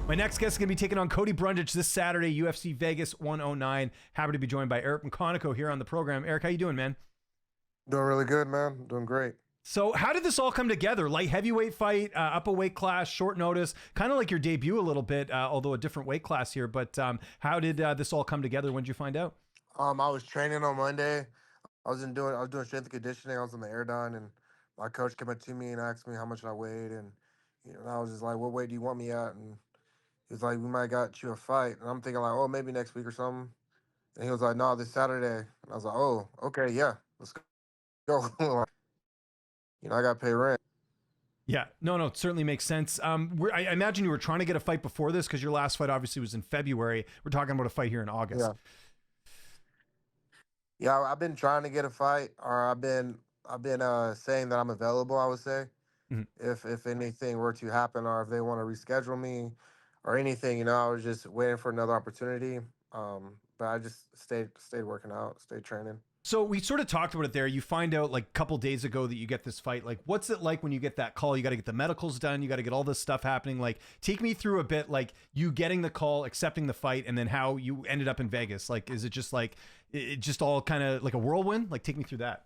My next guest is going to be taking on Cody Brundage this Saturday, UFC Vegas 109. Happy to be joined by Eric McConico here on the program. Eric, how you doing, man? Doing really good, man. Doing great. So how did this all come together? Light heavyweight fight, up a weight class, short notice, kind of like your debut a little bit, although a different weight class here. But how did this all come together? When did you find out? I was training on Monday. I was doing strength and conditioning. I was on the air dine, and my coach came up to me and asked me how much I weighed, and I was just like, "What weight do you want me at?" And he was like, "We might got you a fight," and I'm thinking like, "Oh, maybe next week or something." And he was like, "No, this Saturday." And I was like, "Oh, okay, yeah, let's go." I got to pay rent. Yeah, no, it certainly makes sense. I imagine you were trying to get a fight before this because your last fight obviously was in February. We're talking about a fight here in August. Yeah, yeah. I've been trying to get a fight, or I've been saying that I'm available. I would say. Mhm. If anything were to happen or if they want to reschedule me or anything, I was just waiting for another opportunity. But I just stayed working out, stayed training. So we sort of talked about it there. You find out like a couple days ago that you get this fight. Like, what's it like when you get that call? You got to get the medicals done. You got to get all this stuff happening. Like, take me through a bit, like you getting the call, accepting the fight, and then how you ended up in Vegas. Like, is it just like, it just all kind of like a whirlwind? Like, take me through that.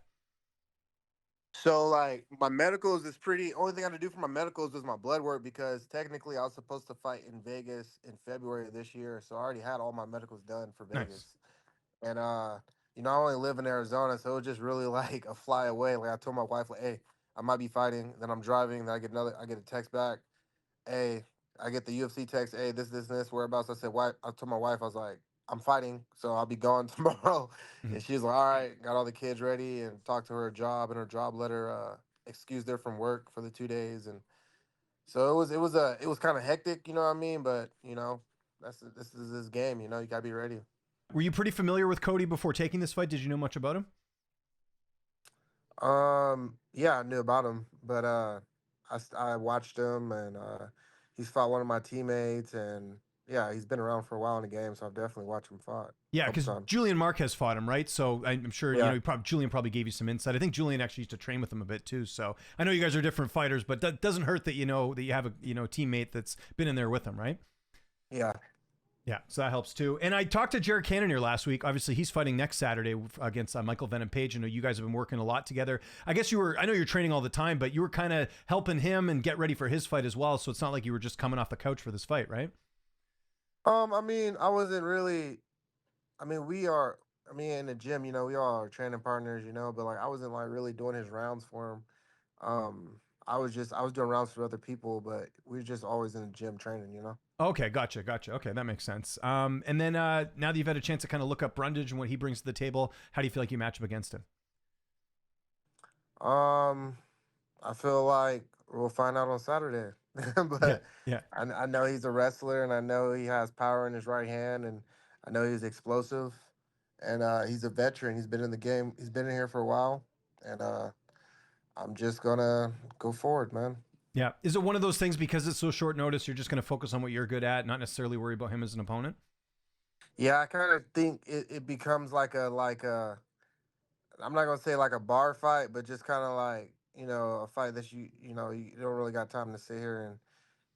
So like my medicals is pretty. Only thing I had to do for my medicals was my blood work because technically I was supposed to fight in Vegas in February of this year. So I already had all my medicals done for Nice. Vegas. And I only live in Arizona, so it was just really like a fly away. Like I told my wife, like, hey, I might be fighting. Then I'm driving. Then I get a text back. Hey, I get the UFC text. Hey, this, whereabouts? I said, why? I told my wife, I was like, I'm fighting, so I'll be gone tomorrow. Mhm. And she was like, all right, got all the kids ready and talked to her job, and her job let her excused her from work for the 2 days. And so it was kind of hectic, you know what I mean? But this is this game, you gotta be ready. Were you pretty familiar with Cody before taking this fight? Did you know much about him? Yeah, I knew about him, but I watched him, and he's fought one of my teammates, and yeah, he's been around for a while in the game, so I've definitely watched him fight a Yeah, couple because times. Julian Marquez fought him, right? So I'm sure Yeah, Julian probably gave you some insight. I think Julian actually used to train with him a bit too. So I know you guys are different fighters, but that doesn't hurt that you know that you have a teammate that's been in there with him, right? yeah. Yeah, so that helps too. And I talked to Jared Cannonier last week. Obviously, he's fighting next Saturday against Michael Venom Page. I know you guys have been working a lot together. I guess I know you're training all the time, but you were kind of helping him and get ready for his fight as well. So it's not like you were just coming off the couch for this fight, right? I mean, I wasn't really. I mean, in the gym, we all are training partners, but like I wasn't like really doing his rounds for him. Um, I was doing rounds for other people, but we were just always in the gym training. Okay, gotcha. Okay, that makes sense. And then now that you've had a chance to kind of look up Brundage and what he brings to the table, how do you feel like you match up against him? Um, I feel like we'll find out on Saturday. Yeah, But yeah. I know he's a wrestler, and I know he has power in his right hand, and I know he's explosive, and he's a veteran. He's been in the game. He's been in here for a while, and I'm just gonna go forward, man. Yeah. Is it one of those things because it's so short notice, you're just going to focus on what you're good at, not necessarily worry about him as an opponent? Yeah, I kind of think it becomes like a I'm not gonna say like a bar fight, but just kind of like a fight that you don't really got time to sit here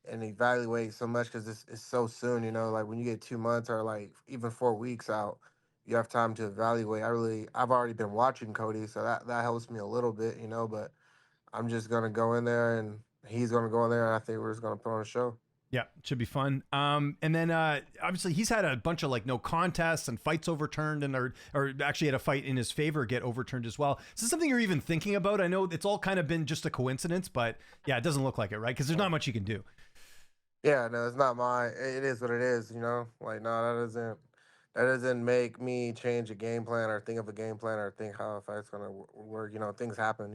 and evaluate so much because it's so soon. Like when you get 2 months or like even 4 weeks out, you have time to evaluate. I've already been watching Cody, so that helps me a little bit. But I'm just gonna go in there and he's gonna go in there, and I think we're just gonna put on a show. Yeah, it should be fun. And then obviously he's had a bunch of like no contests and fights overturned or actually had a fight in his favor get overturned as well. Is this something you're even thinking about? I know it's all kind of been just a coincidence, but yeah, it doesn't look like it, right? Because there's not much you can do. Yeah, no, it's not mine. It is what it is. Like no, that doesn't make me change a game plan or think of a game plan or think how a fight's gonna work. Things happen.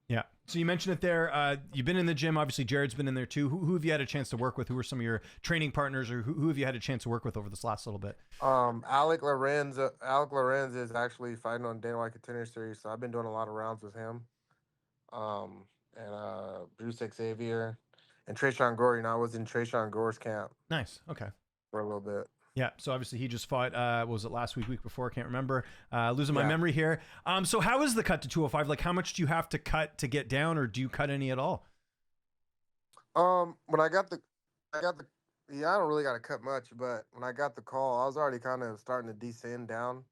Yeah. So you mentioned it there. You've been in the gym. Obviously, Jared's been in there too. Who have you had a chance to work with? Who are some of your training partners, or who have you had a chance to work with over this last little bit? Alec Lorenz is actually fighting on Dana White Contender Series, so I've been doing a lot of rounds with him. And Bruce Xavier and Trayshawn Gore. I was in Trayshawn Gore's camp Nice. Okay. for a little bit. Yeah. So obviously he just fought. What was it last week before? I can't remember. Losing my Yeah. memory here. So how is the cut to 205? Like, how much do you have to cut to get down, or do you cut any at all? When I got the Yeah, I don't really got to cut much, but when I got the call, I was already kind of starting to descend down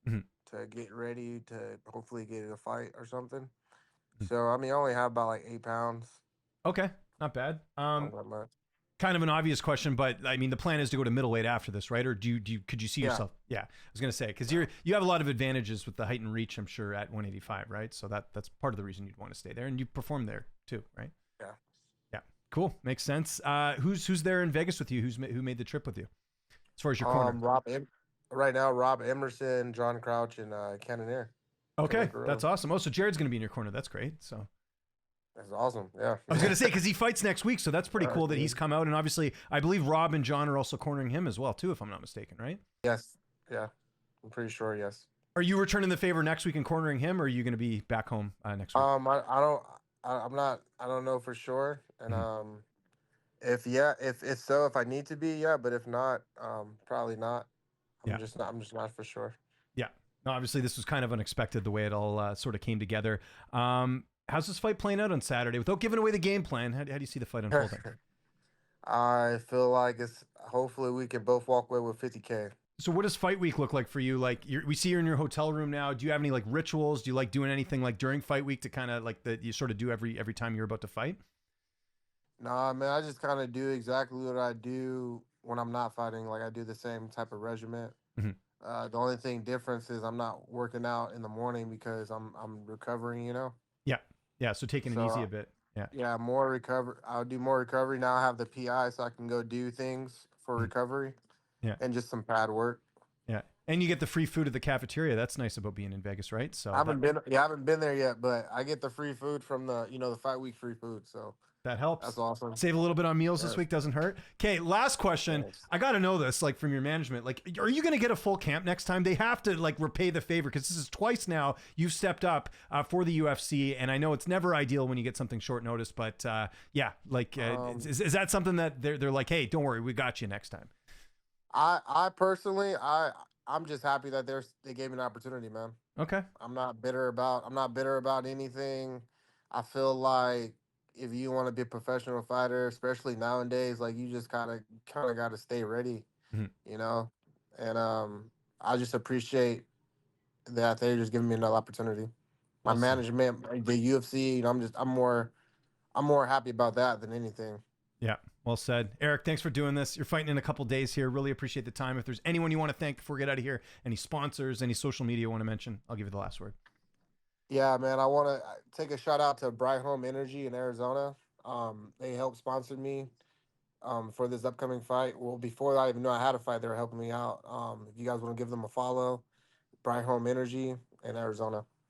Mhm. to get ready to hopefully get a fight or something. So I mean, I only have about like 8 pounds. Okay, not bad. Not that much. Kind of an obvious question, but I mean, the plan is to go to middleweight after this, right? Or could you see Yeah. yourself? Yeah, I was gonna say because Yeah. you have a lot of advantages with the height and reach, I'm sure, at 185, right? So that's part of the reason you'd want to stay there, and you perform there too, right? Yeah. Yeah, cool, makes sense. Who's there in Vegas with you? Who made the trip with you as far as your corner? Right now, Rob Emerson, John Crouch, and Cannoneer. Okay, Killer that's Gorilla. awesome. Oh, so Jared's gonna be in your corner. That's great. So That's awesome. Yeah. I was gonna say because he fights next week, so that's pretty All cool right, that he's dude. come out, and obviously I believe Rob and John are also cornering him as well too, if I'm not mistaken, right? Yes. Yeah. I'm pretty sure. Yes. Are you returning the favor next week and cornering him, or are you going to be back home next week? I don't. I'm not. I don't know for sure. And Mhm. if I need to be, yeah. But if not, probably not. Yeah, I'm just not for sure. yeah. No, obviously this was kind of unexpected the way it all sort of came together. How's this fight playing out on Saturday? Without giving away the game plan, how do you see the fight unfolding? I feel like it's hopefully we can both walk away with 50K. So, what does fight week look like for you? Like, we see you're in your hotel room now. Do you have any like rituals? Do you like doing anything like during fight week to kind of like that you sort of do every time you're about to fight? Nah, man, I just kind of do exactly what I do when I'm not fighting. Like I do the same type of regimen. Mhm. The only thing difference is I'm not working out in the morning because I'm recovering. Yeah, yeah. So taking it So easy a bit. Yeah. yeah, more recover. I'll do more recovery now. I have the PI, so I can go do things for Mhm. recovery Yeah. and just some pad work. Yeah. And you get the free food at the cafeteria. That's nice about being in Vegas, right? So I haven't been there yet, but I get the free food from the fight week free food. So that that's helps. awesome. Save a little bit on meals this Yes, week doesn't hurt. Okay, last question. yes. I got to know this, like from your management. Like, are you going to get a full camp next time? They have to like repay the favor because this is twice now you've stepped up for the UFC, and I know it's never ideal when you get something short notice, but yeah, like is that something that they're like, hey, don't worry, we got you next time? I personally, I'm just happy that they gave me an opportunity, man. Okay. I'm not bitter about anything. I feel like if you want to be a professional fighter, especially nowadays, like you just kind of got to stay ready, Mhm. you know. And I just appreciate that they're just giving me another opportunity. My Well said. management, the UFC, I'm more happy about that than anything. Yeah, well said. Eric, thanks for doing this. You're fighting in a couple days here. Really appreciate the time. If there's anyone you want to thank before we get out of here, any sponsors, any social media you want to mention, I'll give you the last word. Yeah, man. I want to take a shout out to Bright Home Energy in Arizona. They helped sponsor me for this upcoming fight. Well, before I even knew I had a fight, they were helping me out. If you guys want to give them a follow, Bright Home Energy in Arizona.